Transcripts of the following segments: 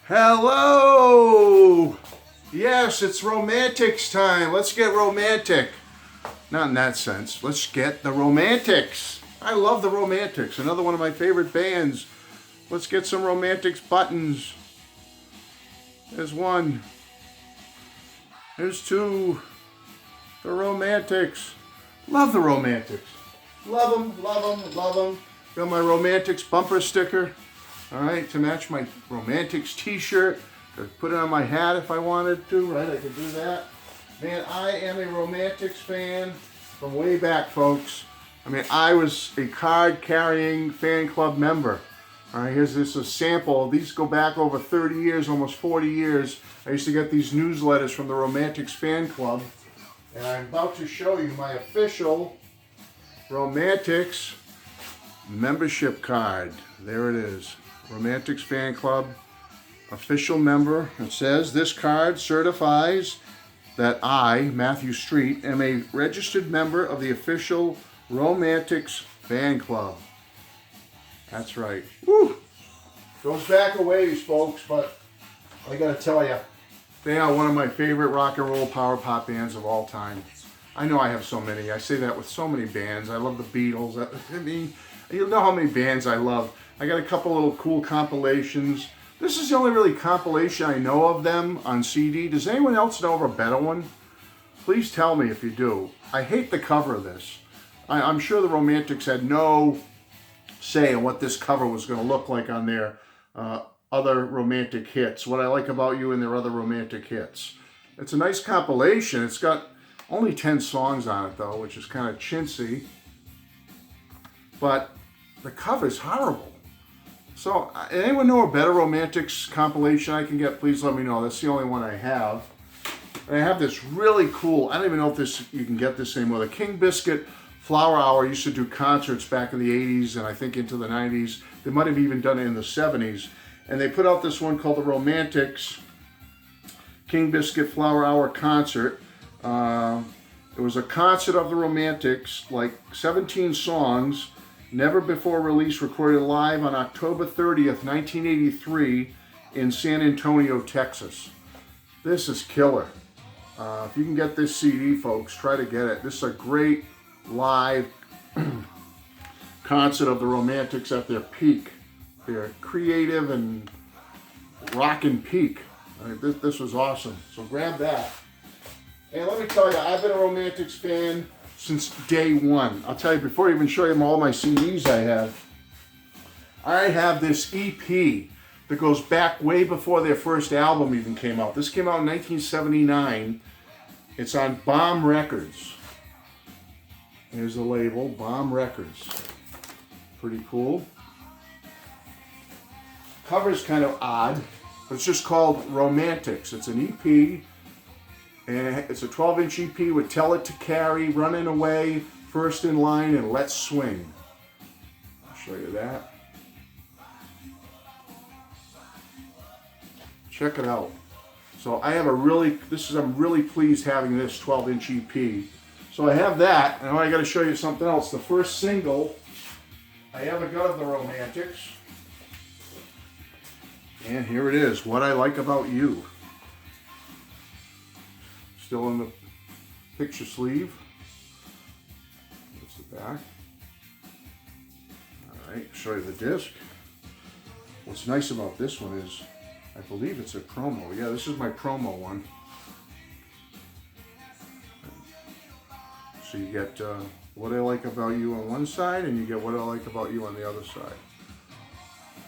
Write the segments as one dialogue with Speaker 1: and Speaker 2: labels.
Speaker 1: Hello! Yes, it's Romantics time. Let's get romantic. Not in that sense. Let's get the Romantics. I love the Romantics. Another one of my favorite bands. Let's get some Romantics buttons. There's one. There's two. The Romantics. Love the Romantics. Love them, love them, love them. Got my Romantics bumper sticker. All right, to match my Romantics t-shirt. Could put it on my hat if I wanted to, right? I could do that. Man, I am a Romantics fan from way back, folks. I mean, I was a card-carrying fan club member. All right, here's a sample. These go back over 30 years, almost 40 years. I used to get these newsletters from the Romantics fan club. And I'm about to show you my official Romantics membership card. There it is. Romantics fan club official member. It says, this card certifies that I, Matthew Street, am a registered member of the official Romantics fan club. That's right. Woo! Goes back a ways, folks, but I gotta tell you, they are one of my favorite rock and roll power pop bands of all time. I know I have so many. I say that with so many bands. I love the Beatles. I mean, you know how many bands I love. I got a couple little cool compilations. This is the only really compilation I know of them on CD. Does anyone else know of a better one? Please tell me if you do. I hate the cover of this. I'm sure the Romantics had no say in what this cover was going to look like on their other romantic hits. What I Like About You and their other romantic hits. It's a nice compilation. It's got only 10 songs on it though, which is kind of chintzy. But the cover's horrible. So, anyone know a better Romantics compilation I can get? Please let me know. That's the only one I have. And I have this really cool, I don't even know if you can get this anymore. The King Biscuit Flower Hour used to do concerts back in the 80s and I think into the 90s. They might have even done it in the 70s. And they put out this one called the Romantics King Biscuit Flower Hour Concert. It was a concert of the Romantics, like 17 songs, never before released, recorded live on October 30th, 1983 in San Antonio, Texas. This is killer. If you can get this CD, folks, try to get it. This is a great live concert of the Romantics at their peak. Their creative and rockin' peak. I mean, this was awesome. So grab that. And let me tell you, I've been a Romantics fan since day one. I'll tell you, before I even show you all my CDs I have this EP that goes back way before their first album even came out. This came out in 1979. It's on Bomb Records. Here's the label, Bomb Records. Pretty cool. Cover's kind of odd, but it's just called Romantics. It's an EP. And it's a 12-inch EP with Tell It to Carry, Running Away, First in Line, and Let's Swing. I'll show you that. Check it out. So I have I'm really pleased having this 12-inch EP. So I have that, and I got to show you something else. The first single I ever got of the Romantics. And here it is, What I Like About You. Still in the picture sleeve. That's the back. All right, show you the disc. What's nice about this one is, I believe it's a promo. Yeah, this is my promo one. So you get What I Like About You on one side, and you get What I Like About You on the other side.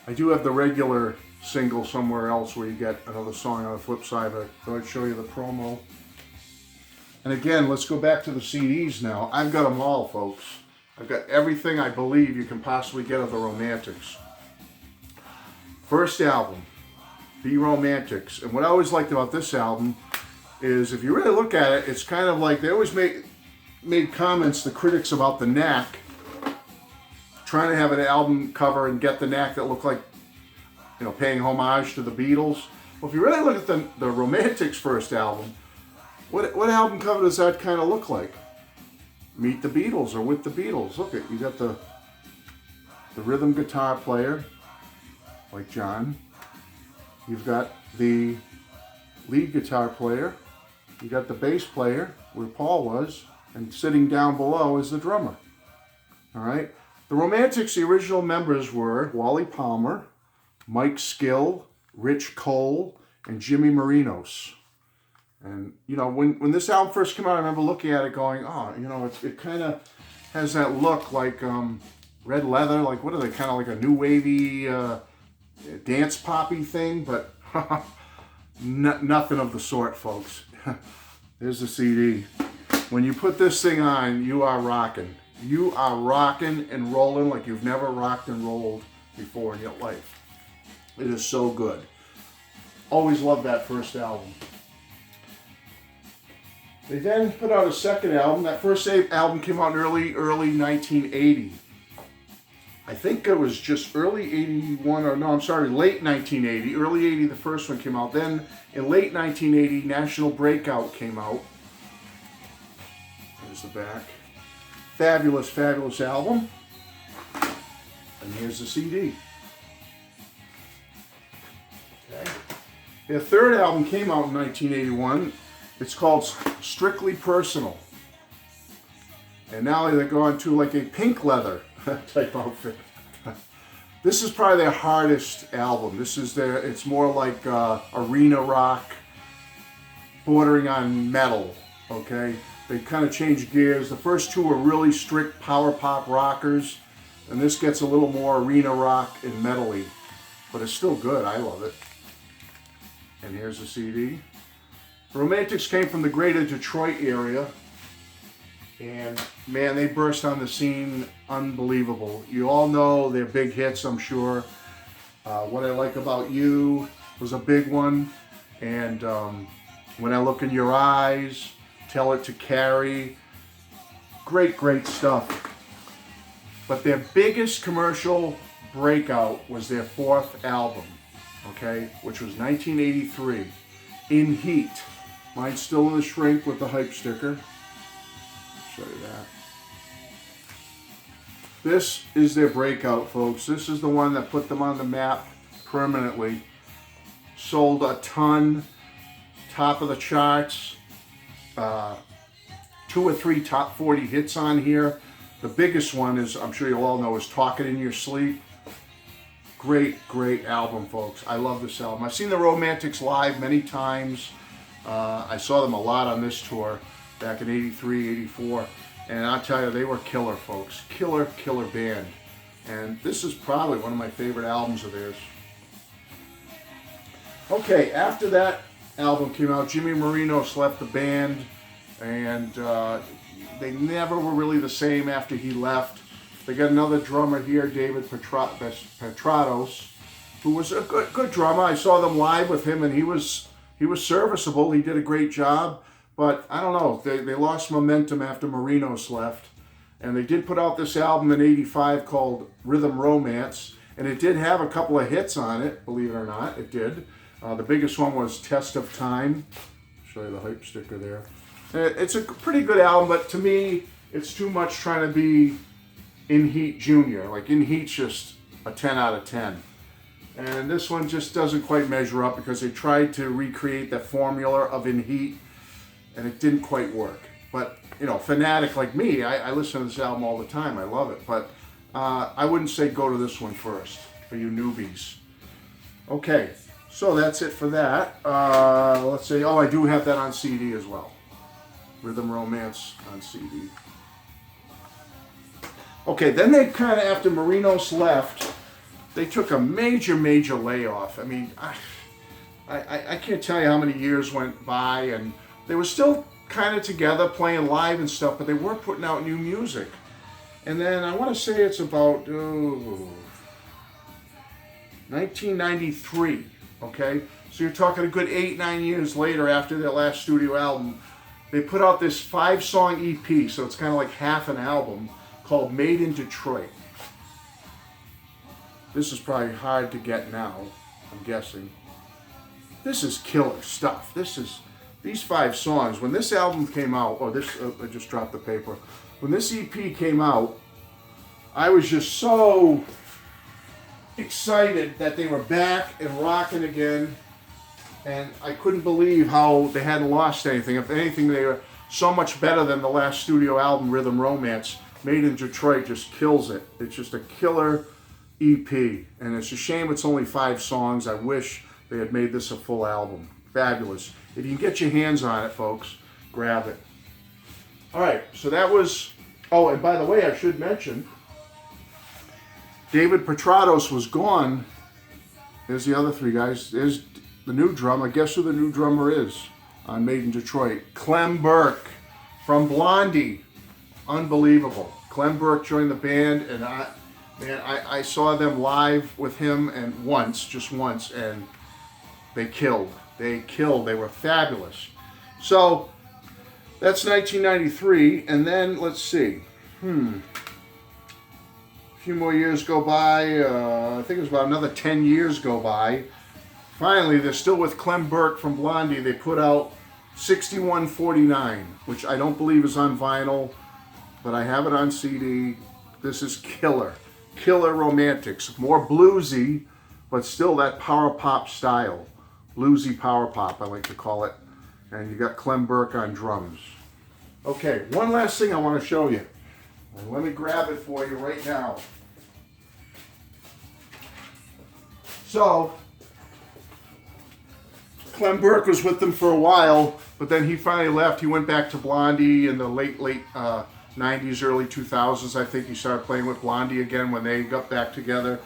Speaker 1: I do have the regular single somewhere else where you get another song on the flip side, but I thought I'd show you the promo. And again, let's go back to the CDs now. I've got them all, folks. I've got everything I believe you can possibly get of the Romantics. First album, The Romantics. And what I always liked about this album is, if you really look at it, it's kind of like they always made comments, the critics, about the Knack, trying to have an album cover and get the Knack that looked like, you know, paying homage to the Beatles. Well, if you really look at the Romantics' first album, what album cover does that kind of look like? Meet the Beatles or With the Beatles. Look at, you got the rhythm guitar player, like John. You've got the lead guitar player, you got the bass player, where Paul was, and sitting down below is the drummer. All right. The Romantics, the original members were Wally Palmer, Mike Skill, Rich Cole, and Jimmy Marinos. And, you know, when this album first came out, I remember looking at it going, oh, you know, it kind of has that look like Red Leather, like, what are they, kind of like a new wavy dance poppy thing, but nothing of the sort, folks. There's the CD. When you put this thing on, you are rocking. You are rocking and rolling like you've never rocked and rolled before in your life. It is so good. Always loved that first album. They then put out a second album. That first album came out in early 1980. I think it was just early 81, or no, I'm sorry, late 1980. Early 80, the first one came out. Then in late 1980, National Breakout came out. There's the back. Fabulous, fabulous album. And here's the CD. Okay. Their third album came out in 1981. It's called Strictly Personal. And now they're going to like a pink leather type outfit. This is probably their hardest album. It's more like arena rock, bordering on metal, okay? They kind of changed gears. The first two were really strict power pop rockers, and this gets a little more arena rock and metal-y, but it's still good. I love it. And here's the CD. The Romantics came from the greater Detroit area, and man, they burst on the scene unbelievable. You all know their big hits, I'm sure. What I Like About You was a big one, and When I Look in Your Eyes, Tell It to Carrie. Great, great stuff. But their biggest commercial breakout was their fourth album, okay, which was 1983, In Heat. Mine's still in the shrink with the hype sticker. Show you that. This is their breakout, folks. This is the one that put them on the map permanently. Sold a ton, top of the charts. 2 or 3 top 40 hits on here. The biggest one is, I'm sure you all know, is Talking in Your Sleep. Great, great album, folks. I love this album. I've seen the Romantics live many times. I saw them a lot on this tour back in 83, 84. And I'll tell you, they were killer, folks. Killer, killer band. And this is probably one of my favorite albums of theirs. Okay, after that album came out, Jimmy Marinos left the band, and they never were really the same after he left. They got another drummer here, David Petratos, who was a good drummer. I saw them live with him, and he was serviceable. He did a great job, but I don't know. They lost momentum after Marinos left, and they did put out this album in '85 called Rhythm Romance, and it did have a couple of hits on it, believe it or not. It did. The biggest one was Test of Time. Show you the hype sticker there. It's a pretty good album, but to me, it's too much trying to be In Heat Junior. Like, In Heat's just a 10 out of 10. And this one just doesn't quite measure up because they tried to recreate that formula of In Heat, and it didn't quite work. But, you know, fanatic like me, I listen to this album all the time. I love it. But I wouldn't say go to this one first for you newbies. Okay, so that's it for that. Let's see. Oh, I do have that on CD as well. Rhythm Romance on CD. Okay, then they kind of, after Marinos left, they took a major layoff. I mean, I can't tell you how many years went by, and they were still kind of together playing live and stuff, but they weren't putting out new music. And then I want to say it's about 1993, okay? So you're talking a good 8-9 years later after their last studio album. They put out this 5-song EP, so it's kind of like half an album, called Made in Detroit. This is probably hard to get now, I'm guessing. This is killer stuff. These 5 songs, when this album came out, I just dropped the paper. When this EP came out, I was just so excited that they were back and rocking again. And I couldn't believe how they hadn't lost anything. If anything, they were so much better than the last studio album, Rhythm Romance. Made in Detroit just kills it. It's just a killer EP. And it's a shame it's only 5 songs. I wish they had made this a full album. Fabulous. If you can get your hands on it, folks, grab it. All right, so that was... Oh, and by the way, I should mention, David Petrados was gone. There's the other 3 guys. There's the new drummer. Guess who the new drummer is on Made in Detroit? Clem Burke from Blondie. Unbelievable. Clem Burke joined the band, and I saw them live with him and just once, and they killed. They were fabulous. So that's 1993, and then let's see. A few more years go by. I think it was about another 10 years go by. Finally, they're still with Clem Burke from Blondie. They put out 6149, which I don't believe is on vinyl, but I have it on CD. This is killer. Killer Romantics. More bluesy, but still that power pop style. Bluesy power pop, I like to call it. And you got Clem Burke on drums. Okay, one last thing I want to show you. And let me grab it for you right now. So, Clem Burke was with them for a while, but then he finally left. He went back to Blondie in the late 90s, early 2000s. I think he started playing with Blondie again when they got back together.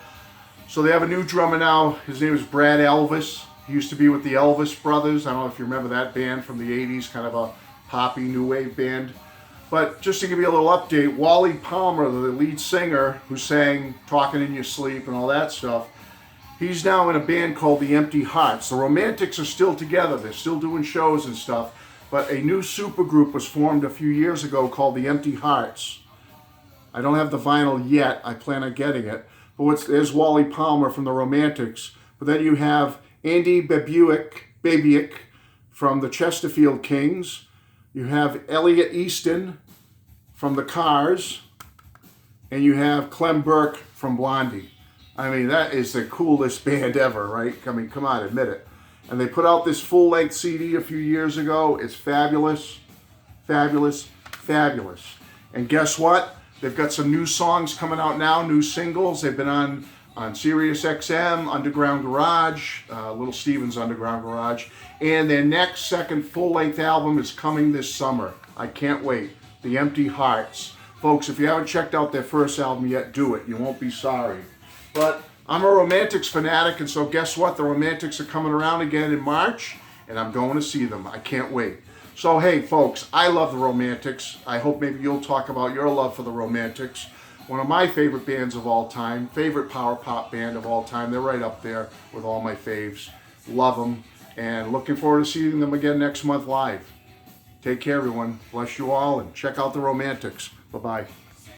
Speaker 1: So they have a new drummer now. His name is Brad Elvis. He used to be with the Elvis Brothers. I don't know if you remember that band from the 80s, kind of a poppy new wave band. But just to give you a little update, Wally Palmer, the lead singer who sang Talking in Your Sleep and all that stuff, he's now in a band called The Empty Hearts. The Romantics are still together. They're still doing shows and stuff. But a new supergroup was formed a few years ago called The Empty Hearts. I don't have the vinyl yet. I plan on getting it. But there's Wally Palmer from the Romantics. But then you have Andy Babiak from the Chesterfield Kings. You have Elliot Easton from the Cars. And you have Clem Burke from Blondie. I mean, that is the coolest band ever, right? I mean, come on, admit it. And they put out this full-length CD a few years ago. It's fabulous, fabulous, fabulous. And guess what? They've got some new songs coming out now, new singles. They've been on Sirius XM, Underground Garage, Little Steven's Underground Garage. And their second full-length album is coming this summer. I can't wait. The Empty Hearts. Folks, if you haven't checked out their first album yet, do it. You won't be sorry. But I'm a Romantics fanatic, and so guess what? The Romantics are coming around again in March, and I'm going to see them. I can't wait. So, hey, folks, I love the Romantics. I hope maybe you'll talk about your love for the Romantics. One of my favorite bands of all time, favorite power pop band of all time. They're right up there with all my faves. Love them, and looking forward to seeing them again next month live. Take care, everyone. Bless you all, and check out the Romantics. Bye-bye.